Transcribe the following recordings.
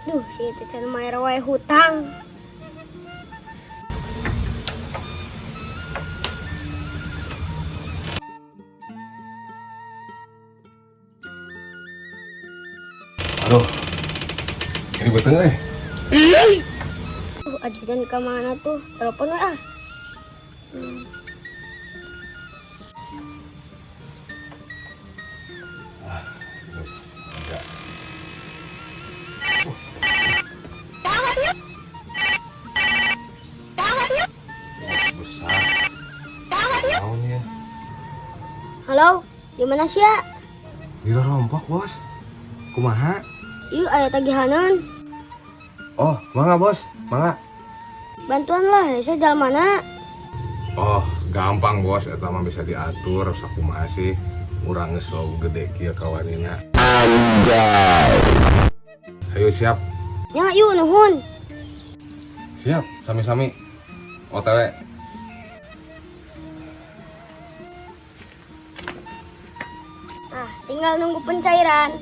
Duh, si itu can mayar wae hutang. Aduh, ini betul nggak ya? Ajudan ke mana tuh? Telepon we ah. Terus enggak. Bos besar. Maunya Halo, di mana sih ya? di rompok bos. Kumaha? Ieu aya tagihanan. Oh, mangga bos, mangga. Bantuan lah, saya jalan mana? Oh, gampang bos, eta mah bisa diatur sakumaha sih. Urang geus gede kieu kawanina. Anjay. Ayo siap. Ya, yuk nuhun. Siap, sami-sami. OTW. Ah, tinggal nunggu pencairan.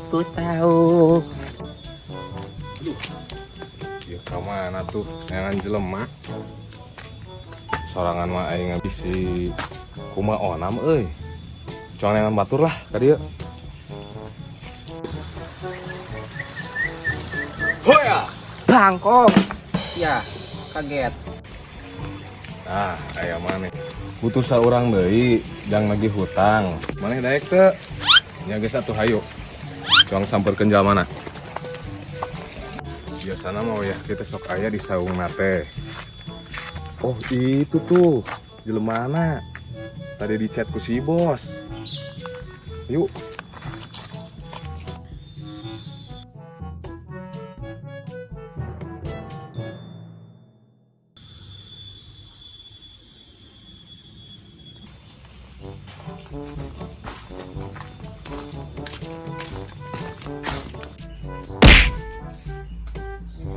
Ku tahu. Ieu ka mana tuh? Neangan jelema. Sorangan mah aing bisi kumaha onam euy. Coang neangan batur lah ka dieu. Hoya. Bangkok. Ya, kaget. Nah, aya maneh. Butuh saurang deui jang nagih hutang. Maneh daek teu? Nya geus atuh hayu. Coang sampeurkeun jalmana. Biasana mah ya kita sok aya di saungna teh. Oh, itu tuh jelemana. Tadi di chat ku si bos. Yuk.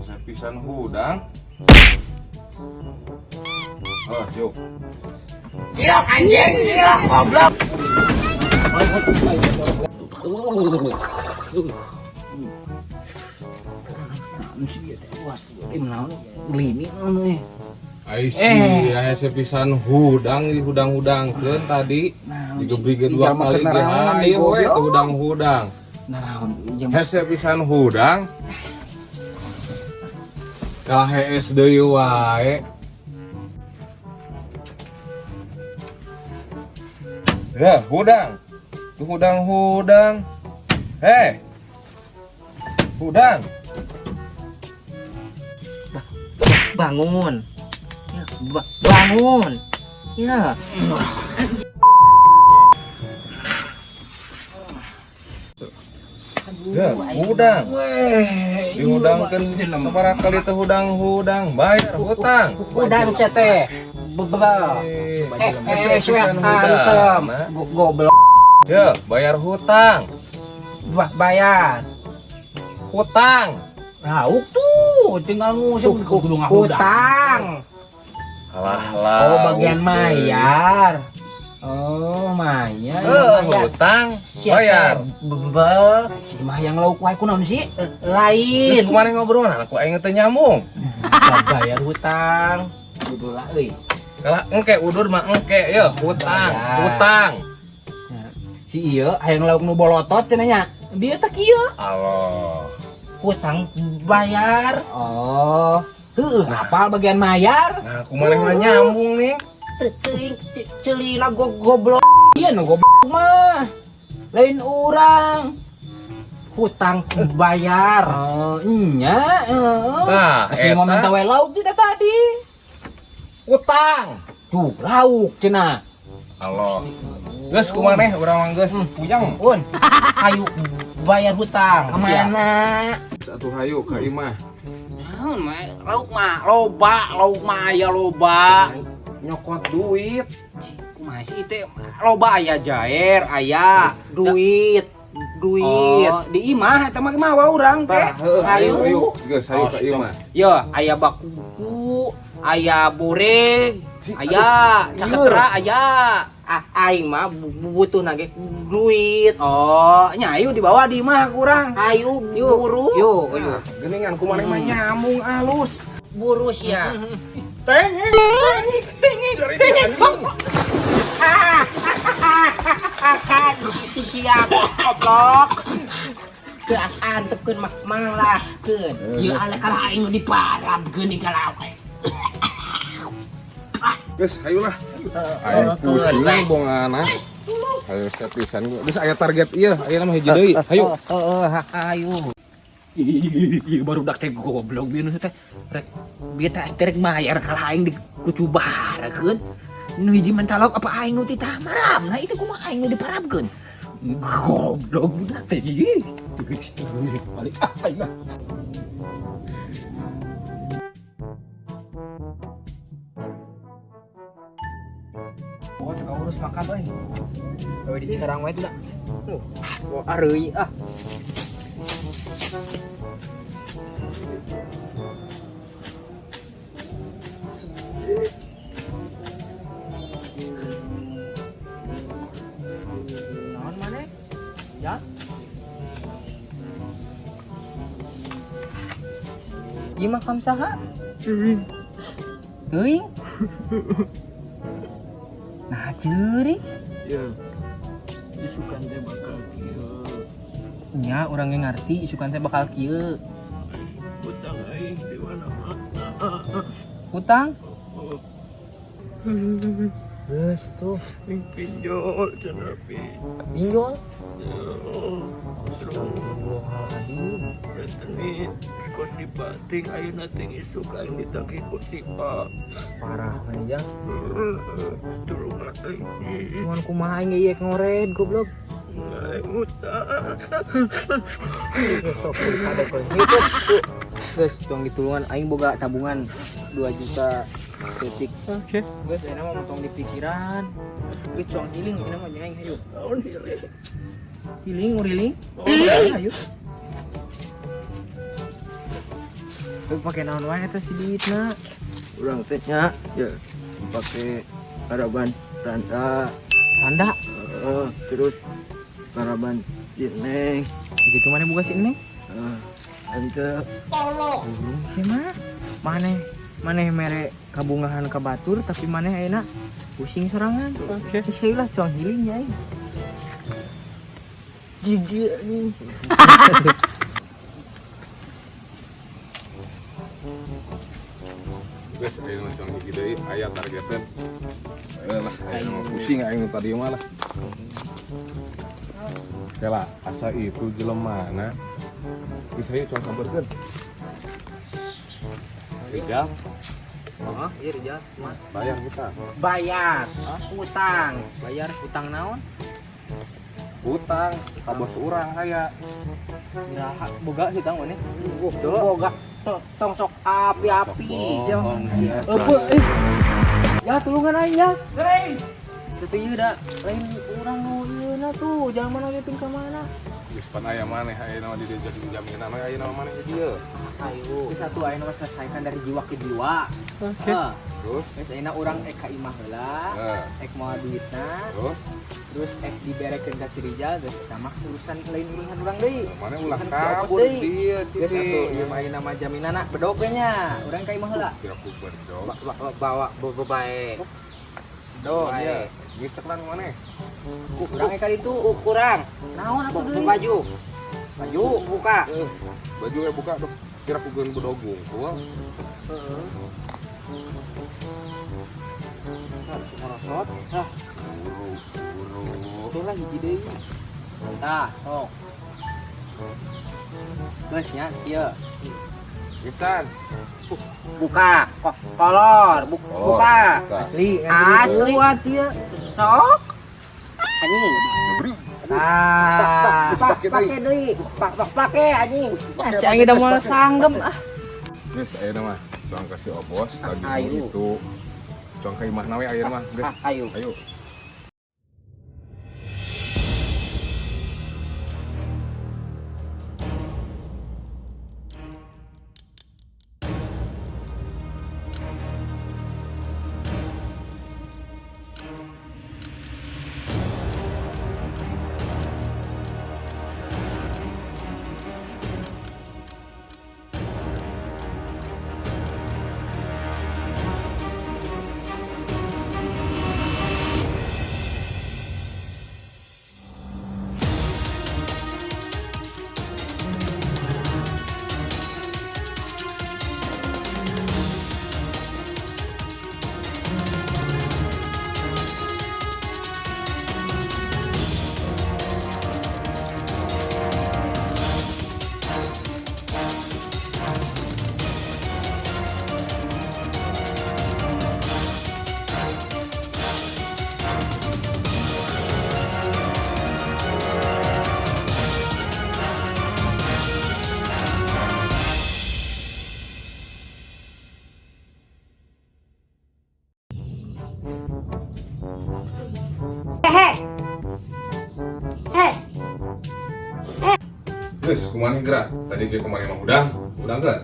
Sepisan hudang. Oh, yuk. Cilok anjing, cilok goblok. Aisyah, sepisan hudang di hudang-hudangkeun tadi. Digebrikeun dua kali ge. Ayo we teu hudang-hudang. Hese pisan hudang. KHS deui wae. Ya, hudang. Tuh hudang-hudang. Heh. Hudang. Bangun. Ya, bangun. Ya. Ya, hudang. Dihudangkeun sabaraha kali teh hudang-hudang, bayar hutang. Udang sia teh. Sepisan hudang. Goblok. Ya, bayar hutang. Bayar. Hutang. Lauk tuh, tinggal ngusuk kudu ngahudang. Alah. Oh, bagian mayar. Oh, mayar. Hutang, bayar. Si mah yang lauk wae kunaon sih? Lain. Terus kumaha ngobrol aku aing teh nyambung. Bayar hutang. Kudu lah euy. Kalau engke udur mah engke ya hutang, hutang. Si ieu hayang lauk nu bolotot cenah nya. Dia tak kieu. Allah. Hutang bayar. Oh. Heueuh, hafal bagian mayar. Nah, kumaha mah nyambung nih. Teuing celila goblok. Ieu nu goblok mah. Lain urang. Hutang bayar. Oh, nya, heeh. Nah, Asli mau minta we lauk kita tadi. hutang. Tuh, lauk cenah. Allah. Geus kumaneh urang mah geus puyeng. Un. Ayo bayar hutang. Kemana? Satu hayu ka imah. Naon mah lauk mah loba, lauk mah aya loba. nyokot duit. Kumaha sih teh loba aya jair, aya Duit. Oh, di imah eta mah mawa urang teh. Ayo, geus hayu ka ieu mah. Yo, aya bakuku, aya boreng, aya caketra, aya. Aing mah butuh nage duit. Oh, nya ayo dibawa di imah kurang. Ayo buru. Yo, Geningan kumaha mah nyamung alus. Buru sia. Akan siap goblok. Geus antepkeun manglahkeun. Ieu ala kalah aing nu diparabkeun di kalau. Geus hayulah. Ayo pusing bongana. Hayu sepisan geus aya target ieu, aya mah hiji deui. Hayu. Ayo. Ieu baru dak teh goblok bieu teh. Rek bieu teh rek bayar kalah aing di kucubarkeun. Nu hiji mentalok apa aing nu titamarab. Nah itu kumaha aing nu diparabkeun. Goblok budak teh. Balik aing mah. Oh, teu urus makan euy. Gawe di Cikarang wae tuh da. Areuy ah. Naon maneh? Ya. Ieu mah kam saha? Teuing. Nah, ceuring. Ya. Isukan teh bakal kieu. Nya urang ge ngarti isukan teh bakal kieu. Utang aing di mana-mana. Utang? Geus tuh, Pinjol cenah pinjol. Astagfirullahaladzim. Ini kursi bating ayeuna teh isukan ditagih kursi Pak. Parah we jang. Tulung aing. Cuman kumaha aing ieu ngored goblok. Aing utang. Sok kada keuh hidup. Geus tong ditulungan aing boga tabungan 2 juta detik. Oke. Geus ayeuna mah motong di pikiran. Geus cong healing ayeuna mah jeung aing hayu. Naon ieu? Healing, uriling. Ayo. Lu pakai naon wae eta si duitna? Urang teh nya ya pake karaban randa. Tanda. Terus karaban jeneng. Gitu mana buka si Neng? Ente Burung sih mah. Maneh mere kabungahan ka batur tapi maneh ayeuna pusing sorangan. Oke. Okay. Lah cong healing ya. jijik anjing. Geus aya macam hiji deui aya targetan. Ayolah, aya mah pusing aing tadi mah lah. Kela asa itu jelemana. Geus aya coba sabarkeun. Rijal, Heeh, ieu Rijal, mah. bayar kita. Bayar utang. Bayar utang naon? Utang ka bos urang aya. Iraha boga sih tang maneh. Boga tong sok api-api. Bohong sia. Ya tulungan aing ya. Geuring. Setuju da, lain urang nu ieu na tuh, jangan mana ge ka mana. Geus pan aya maneh aya nama di jadi jaminan aya nama maneh di dieu. Ayo, satu ayeuna mah selesaikan dari jiwa ke jiwa. Oke. Terus Geus ayeuna urang ka imah heula, ek moal duitna, terus ek diberekeun ka si Rijal, geus eta mah urusan lain urusan urang deui. maneh ulah Urusan kabur si Opos deui. dieu Geus atuh ieu cicing. mah ayeuna mah jaminanna bedog we nya, urang ka imah heula. Kira ku berdog. Bawa bae. Do Iya. aya. Ngicek lan maneh. Urang ka ditu kurang. Naon atuh deui? Baju. Baju buka. Baju buka dong. Kira ku geun bedog gungkul. Heeh. Merosot. Buru. Tuh lah hiji deui. Tah, sok. Geus nya ieu. Gistan. Buka. Kolor. Buka. Asli, Asli buat ieu. Sok. Anjing. Ah, Pakai deui. Pakai anjing. si Anggi udah mulai sanggem ah. Geus aya nama. Bang kasih opos lagi Ayo. gitu. Cuang ka imah nawe ayeuna mah. Geus. Ayo. Ayo. Geus kumaha gerak? Tadi ge kemarin mah udang kan?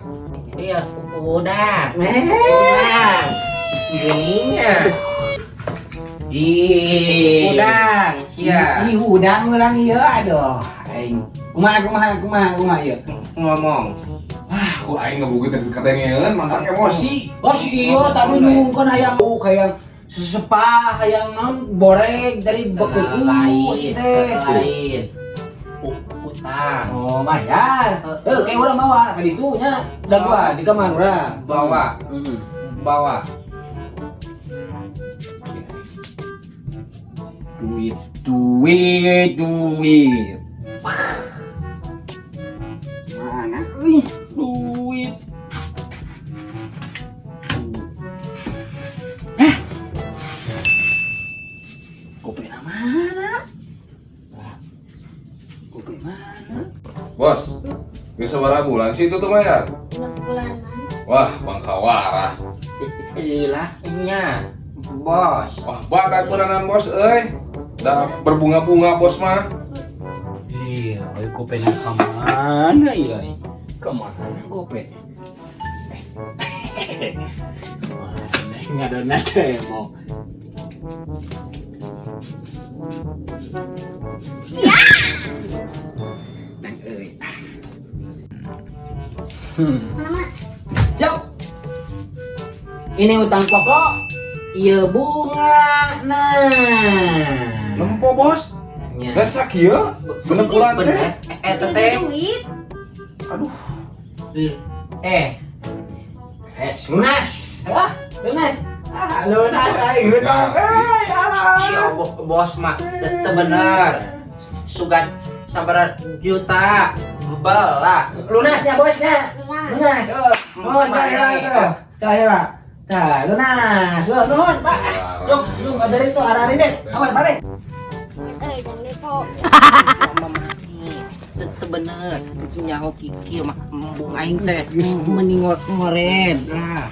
Iya, udah. Udang. Ininya. Udang, sia. Udang urang ieu aduh. Aing. Kumaha ieu? Ngomong. Ku aing ngabugeut teh katengeun mantan emosi. Oh si iyo tadi nunggukan hayang sesepah hayang naon borek dari beku si teh. Lain. Utang. Oh mayar. Kayak urang bawa ka ditu nya da gua di kamar urang. Bawa. Duit. Mana euy duit. Kopena mana? Kopi mana? Bos. Geus sabaraha bulan sih itu tuh mayar? 6 bulanan. Wah, bangka warah. Ilahnya, bos. Wah, badak berenang bos euy. Da berbunga-bunga bos mah. Iya, kopena kemana ya? Kemana kope? Mana ngadona teh mau. Nang euy. Mana? Jauh. Ini utang pokok, iya bunga. Nah, Lempo bos. Dan sakieu genep bulan teh. Teh. Duit. Aduh. lunas. Lunas aing hutang. Si bos mah teu bener. Sugan sabaraha juta. Belah. Lunasnya bosnya. Lunas. Oh, cahila. Tah, lunas. Nuhun, Pak. Lu ada itu arah ini. Awas balik. Jangan depo. Teu bener. Nyaho kikil mah embung aing teh mending ngoren lah.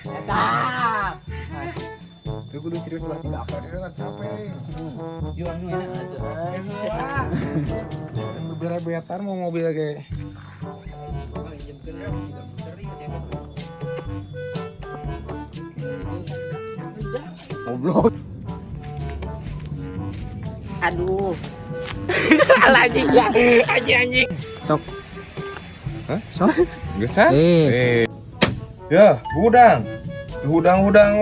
Tetap. Aku kudu serius banget juga apa dia kan capek. Juang nu enak atuh. Yang bere-betar mau mobil kayak. Goblok. Aduh. Anjing ya. Anjing. Sok. Hah? Sok? Geus Ya, hudang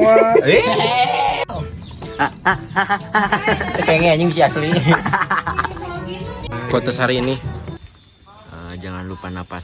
wah. Kayaknya anjing si asli. Quotes hari ini. Jangan lupa napas.